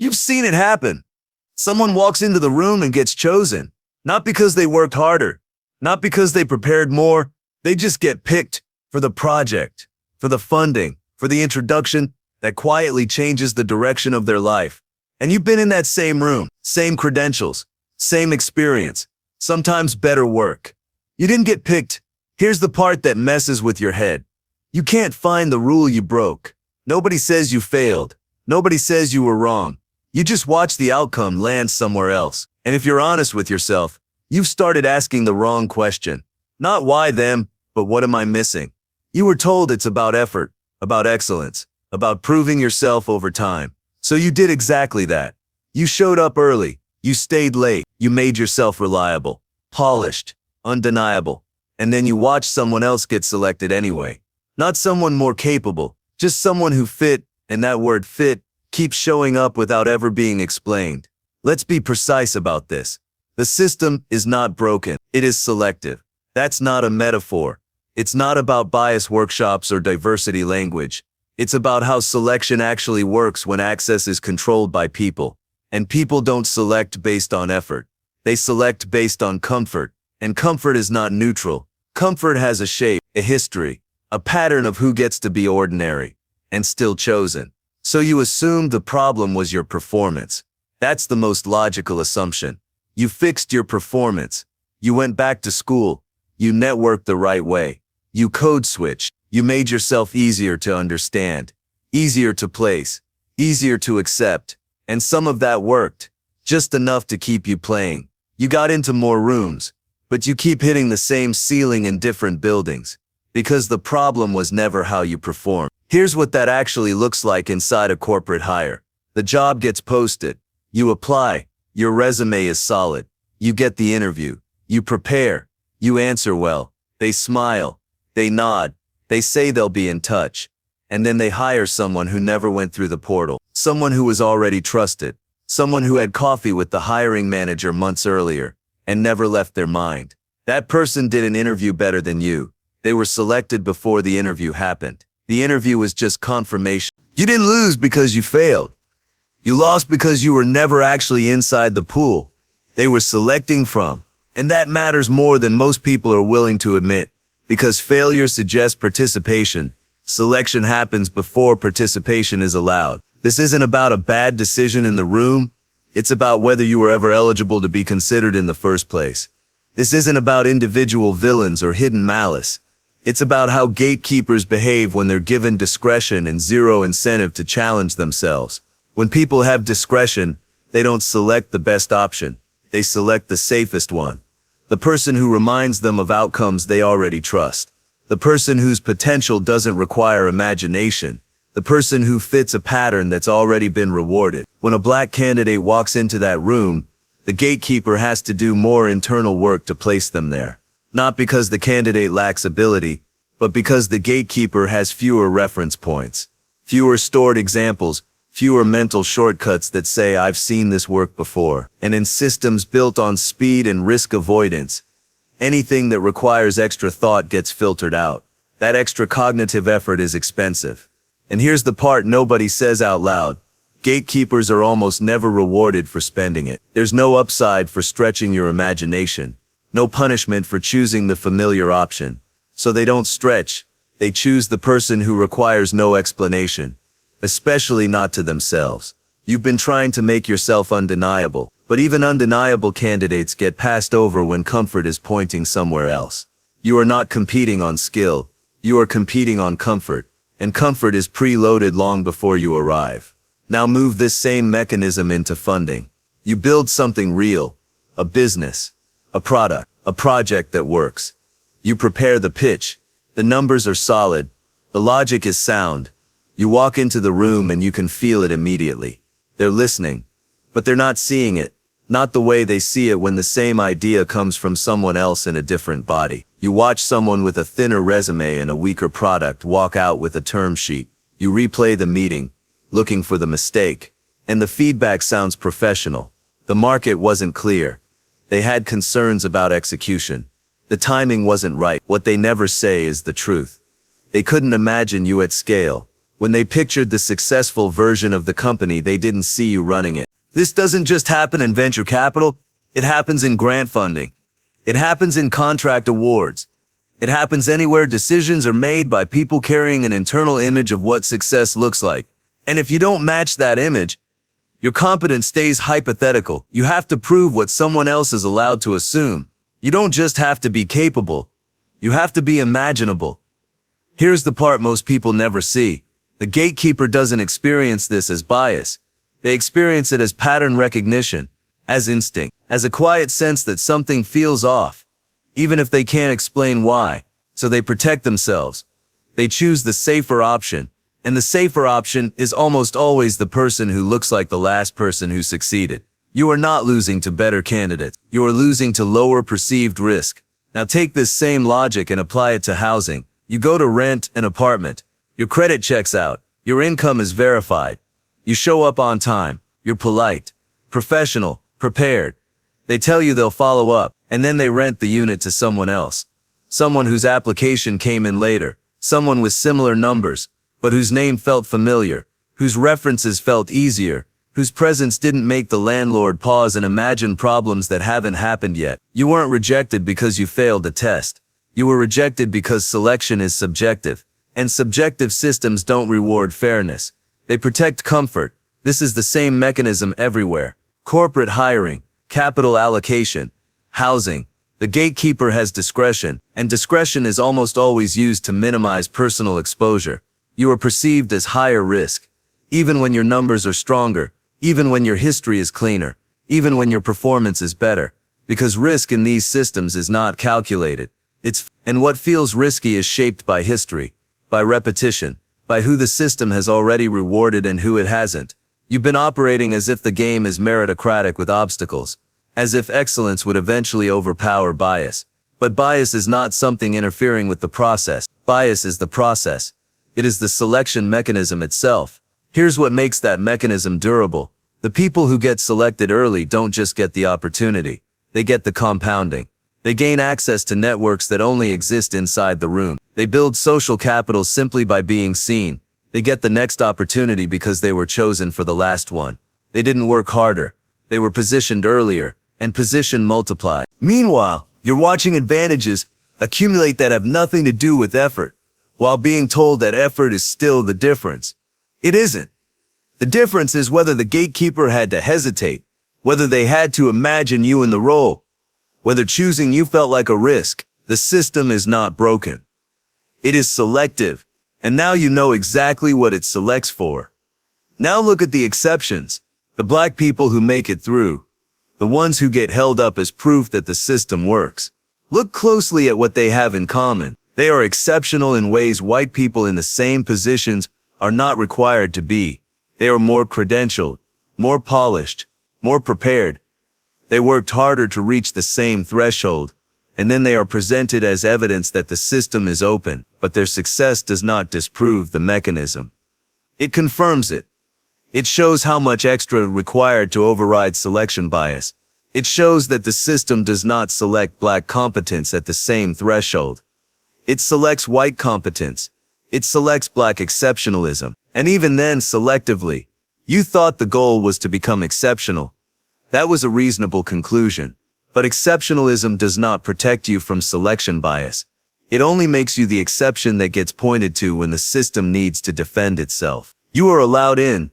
You've seen it happen. Someone walks into the room and gets chosen, not because they worked harder, not because they prepared more. They just get picked for the project, for the funding, for the introduction that quietly changes the direction of their life. And you've been in that same room, same credentials, same experience, sometimes better work. You didn't get picked. Here's the part that messes with your head. You can't find the rule you broke. Nobody says you failed. Nobody says you were wrong. You just watch the outcome land somewhere else. And if you're honest with yourself, you've started asking the wrong question. Not why them, but what am I missing? You were told it's about effort, about excellence, about proving yourself over time. So you did exactly that. You showed up early. You stayed late. You made yourself reliable, polished, undeniable. And then you watched someone else get selected anyway. Not someone more capable, just someone who fit, and that word fit keeps showing up without ever being explained. Let's be precise about this. The system is not broken. It is selective. That's not a metaphor. It's not about bias workshops or diversity language. It's about how selection actually works when access is controlled by people. And people don't select based on effort. They select based on comfort. And comfort is not neutral. Comfort has a shape, a history, a pattern of who gets to be ordinary and still chosen. So you assumed the problem was your performance. That's the most logical assumption. You fixed your performance. You went back to school. You networked the right way. You code switched. You made yourself easier to understand, easier to place, easier to accept. And some of that worked, just enough to keep you playing. You got into more rooms, but you keep hitting the same ceiling in different buildings, because the problem was never how you perform. Here's what that actually looks like inside a corporate hire. The job gets posted. You apply. Your resume is solid. You get the interview. You prepare. You answer well. They smile. They nod. They say they'll be in touch. And then they hire someone who never went through the portal. Someone who was already trusted. Someone who had coffee with the hiring manager months earlier and never left their mind. That person did an interview better than you. They were selected before the interview happened. The interview was just confirmation. You didn't lose because you failed. You lost because you were never actually inside the pool they were selecting from. And that matters more than most people are willing to admit, because failure suggests participation. Selection happens before participation is allowed. This isn't about a bad decision in the room. It's about whether you were ever eligible to be considered in the first place. This isn't about individual villains or hidden malice. It's about how gatekeepers behave when they're given discretion and zero incentive to challenge themselves. When people have discretion, they don't select the best option. They select the safest one. The person who reminds them of outcomes they already trust. The person whose potential doesn't require imagination. The person who fits a pattern that's already been rewarded. When a black candidate walks into that room, the gatekeeper has to do more internal work to place them there. Not because the candidate lacks ability, but because the gatekeeper has fewer reference points, fewer stored examples, fewer mental shortcuts that say, I've seen this work before. And in systems built on speed and risk avoidance, anything that requires extra thought gets filtered out. That extra cognitive effort is expensive. And here's the part nobody says out loud. Gatekeepers are almost never rewarded for spending it. There's no upside for stretching your imagination. No punishment for choosing the familiar option. So they don't stretch. They choose the person who requires no explanation, especially not to themselves. You've been trying to make yourself undeniable, but even undeniable candidates get passed over when comfort is pointing somewhere else. You are not competing on skill. You are competing on comfort, and comfort is preloaded long before you arrive. Now move this same mechanism into funding. You build something real, a business, a product, a project that works. You prepare the pitch. The numbers are solid. The logic is sound. You walk into the room and you can feel it immediately. They're listening, but they're not seeing it. Not the way they see it when the same idea comes from someone else in a different body. You watch someone with a thinner resume and a weaker product walk out with a term sheet. You replay the meeting, looking for the mistake, and the feedback sounds professional. The market wasn't clear. They had concerns about execution. The timing wasn't right. What they never say is the truth. They couldn't imagine you at scale. when they pictured the successful version of the company they didn't see you running it. This doesn't just happen in venture capital, it happens in grant funding. It happens in contract awards. It happens anywhere decisions are made by people carrying an internal image of what success looks like. And if you don't match that image, your competence stays hypothetical. You have to prove what someone else is allowed to assume. You don't just have to be capable. You have to be imaginable. Here's the part most people never see. The gatekeeper doesn't experience this as bias. They experience it as pattern recognition, as instinct, as a quiet sense that something feels off, even if they can't explain why. So they protect themselves. They choose the safer option. And the safer option is almost always the person who looks like the last person who succeeded. You are not losing to better candidates. You are losing to lower perceived risk. Now take this same logic and apply it to housing. You go to rent an apartment. Your credit checks out. Your income is verified. You show up on time. You're polite, professional, prepared. They tell you they'll follow up, and then they rent the unit to someone else. Someone whose application came in later. Someone with similar numbers, but whose name felt familiar, whose references felt easier, whose presence didn't make the landlord pause and imagine problems that haven't happened yet. You weren't rejected because you failed a test. You were rejected because selection is subjective, and subjective systems don't reward fairness. They protect comfort. This is the same mechanism everywhere. Corporate hiring, capital allocation, housing. The gatekeeper has discretion, and discretion is almost always used to minimize personal exposure. You are perceived as higher risk, even when your numbers are stronger, even when your history is cleaner, even when your performance is better, because risk in these systems is not calculated. And what feels risky is shaped by history, by repetition, by who the system has already rewarded and who it hasn't. You've been operating as if the game is meritocratic with obstacles, as if excellence would eventually overpower bias. But bias is not something interfering with the process. Bias is the process. It is the selection mechanism itself. Here's what makes that mechanism durable. The people who get selected early don't just get the opportunity. They get the compounding. They gain access to networks that only exist inside the room. They build social capital simply by being seen. They get the next opportunity because they were chosen for the last one. They didn't work harder. They were positioned earlier, and position multiplied. Meanwhile, you're watching advantages accumulate that have nothing to do with effort, while being told that effort is still the difference. It isn't. The difference is whether the gatekeeper had to hesitate, whether they had to imagine you in the role, whether choosing you felt like a risk. The system is not broken. It is selective, and now you know exactly what it selects for. Now look at the exceptions, the black people who make it through, the ones who get held up as proof that the system works. Look closely at what they have in common. They are exceptional in ways white people in the same positions are not required to be. They are more credentialed, more polished, more prepared. They worked harder to reach the same threshold, and then they are presented as evidence that the system is open, but their success does not disprove the mechanism. It confirms it. It shows how much extra required to override selection bias. It shows that the system does not select black competence at the same threshold. It selects white competence. It selects black exceptionalism. And even then, selectively. You thought the goal was to become exceptional. That was a reasonable conclusion. But exceptionalism does not protect you from selection bias. It only makes you the exception that gets pointed to when the system needs to defend itself. You are allowed in,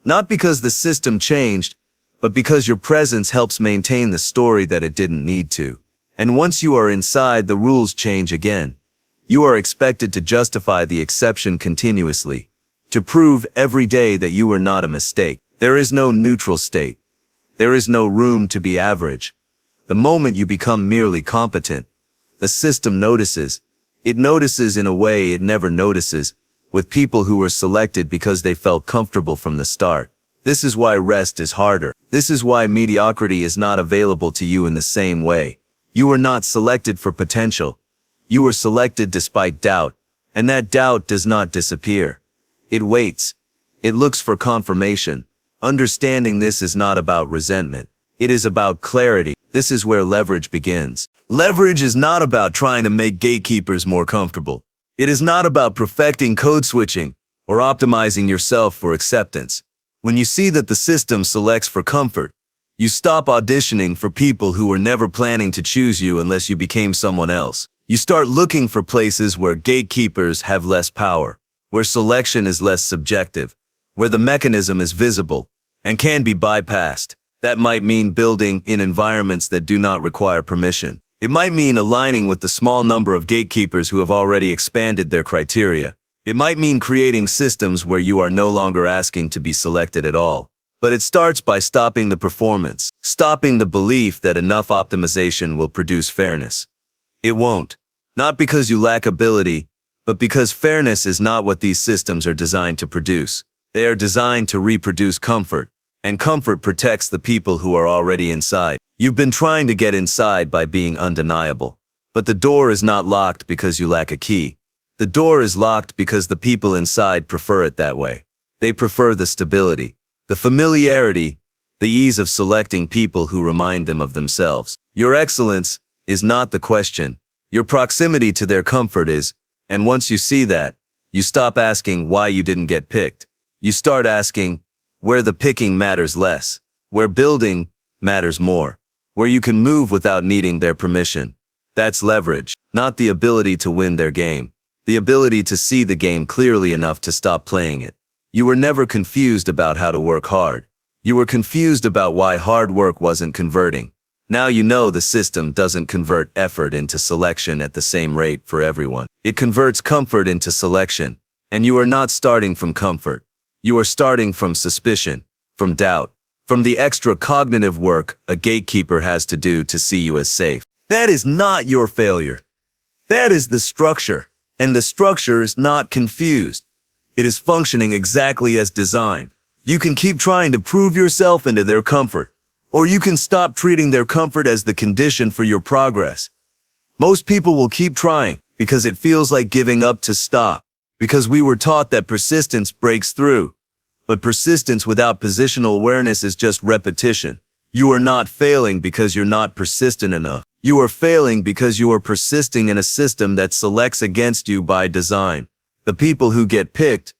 not because the system changed, but because your presence helps maintain the story that it didn't need to. And once you are inside, the rules change again. You are expected to justify the exception continuously, to prove every day that you are not a mistake. There is no neutral state. There is no room to be average. The moment you become merely competent, the system notices. It notices in a way it never notices, with people who were selected because they felt comfortable from the start. This is why rest is harder. This is why mediocrity is not available to you in the same way. You were not selected for potential. You were selected despite doubt, and that doubt does not disappear. It waits. It looks for confirmation. Understanding this is not about resentment. It is about clarity. This is where leverage begins. Leverage is not about trying to make gatekeepers more comfortable. It is not about perfecting code switching. or optimizing yourself for acceptance. When you see that the system selects for comfort, you stop auditioning for people who were never planning to choose you unless you became someone else. You start looking for places where gatekeepers have less power, where selection is less subjective, where the mechanism is visible and can be bypassed. That might mean building in environments that do not require permission. It might mean aligning with the small number of gatekeepers who have already expanded their criteria. It might mean creating systems where you are no longer asking to be selected at all. But it starts by stopping the performance, stopping the belief that enough optimization will produce fairness. It won't. Not because you lack ability, but because fairness is not what these systems are designed to produce. They are designed to reproduce comfort, and comfort protects the people who are already inside. You've been trying to get inside by being undeniable. But the door is not locked because you lack a key. The door is locked because the people inside prefer it that way. They prefer the stability, the familiarity, the ease of selecting people who remind them of themselves. Your excellence is not the question. Your proximity to their comfort is, and once you see that, you stop asking why you didn't get picked. You start asking where the picking matters less, where building matters more, where you can move without needing their permission. That's leverage, not the ability to win their game, the ability to see the game clearly enough to stop playing it. You were never confused about how to work hard. You were confused about why hard work wasn't converting. Now you know the system doesn't convert effort into selection at the same rate for everyone. It converts comfort into selection, and you are not starting from comfort. You are starting from suspicion, from doubt, from the extra cognitive work a gatekeeper has to do to see you as safe. That is not your failure. That is the structure, and the structure is not confused. It is functioning exactly as designed. You can keep trying to prove yourself into their comfort, or you can stop treating their comfort as the condition for your progress. Most people will keep trying because it feels like giving up to stop, because we were taught that persistence breaks through. But persistence without positional awareness is just repetition. You are not failing because you're not persistent enough. You are failing because you are persisting in a system that selects against you by design. The people who get picked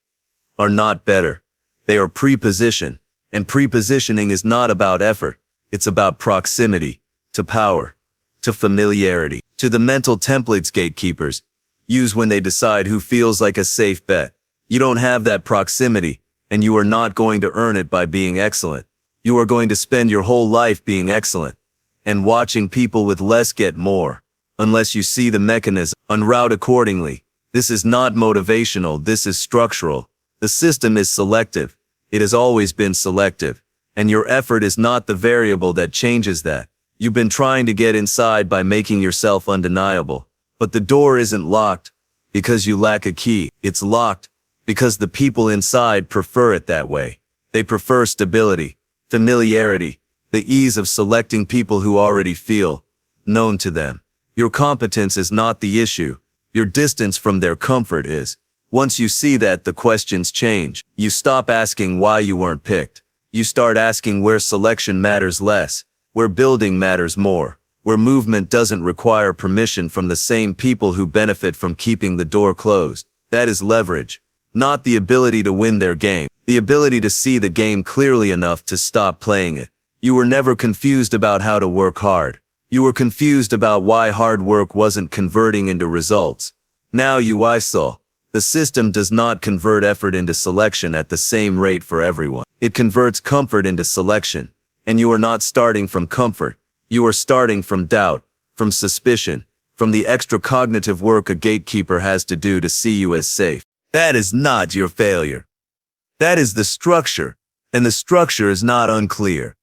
are not better. They are pre-positioned, and pre-positioning is not about effort. It's about proximity, to power, to familiarity, to the mental templates gatekeepers use when they decide who feels like a safe bet. You don't have that proximity, and you are not going to earn it by being excellent. You are going to spend your whole life being excellent and watching people with less get more, unless you see the mechanism, unroute accordingly. This is not motivational, this is structural. The system is selective. It has always been selective, and your effort is not the variable that changes that. You've been trying to get inside by making yourself undeniable, but the door isn't locked because you lack a key. It's locked because the people inside prefer it that way. They prefer stability, familiarity, the ease of selecting people who already feel known to them. Your competence is not the issue. Your distance from their comfort is. Once you see that, the questions change. You stop asking why you weren't picked. You start asking where selection matters less, where building matters more, where movement doesn't require permission from the same people who benefit from keeping the door closed. That is leverage, not the ability to win their game, the ability to see the game clearly enough to stop playing it. You were never confused about how to work hard. You were confused about why hard work wasn't converting into results. Now I saw. The system does not convert effort into selection at the same rate for everyone. It converts comfort into selection. And you are not starting from comfort. You are starting from doubt, from suspicion, from the extra cognitive work a gatekeeper has to do to see you as safe. That is not your failure. That is the structure, and the structure is not unclear.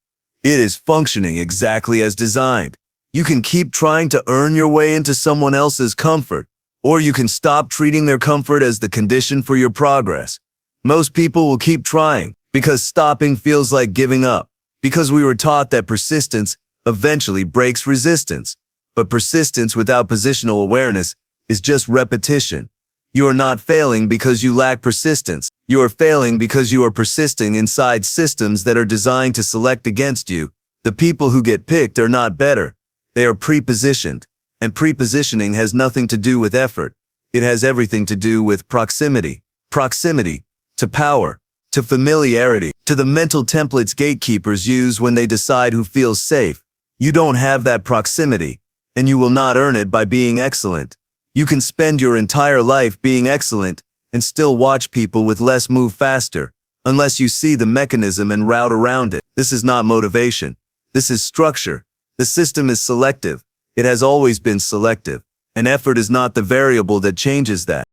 It is functioning exactly as designed. You can keep trying to earn your way into someone else's comfort, or you can stop treating their comfort as the condition for your progress. Most people will keep trying because stopping feels like giving up, because we were taught that persistence eventually breaks resistance. But persistence without positional awareness is just repetition. You are not failing because you lack persistence. You are failing because you are persisting inside systems that are designed to select against you. The people who get picked are not better. They are pre-positioned, and pre-positioning has nothing to do with effort. It has everything to do with proximity. Proximity, to power, to familiarity, to the mental templates gatekeepers use when they decide who feels safe. You don't have that proximity, and you will not earn it by being excellent. You can spend your entire life being excellent and still watch people with less move faster, unless you see the mechanism and route around it. This is not motivation. This is structure. The system is selective. It has always been selective, and effort is not the variable that changes that.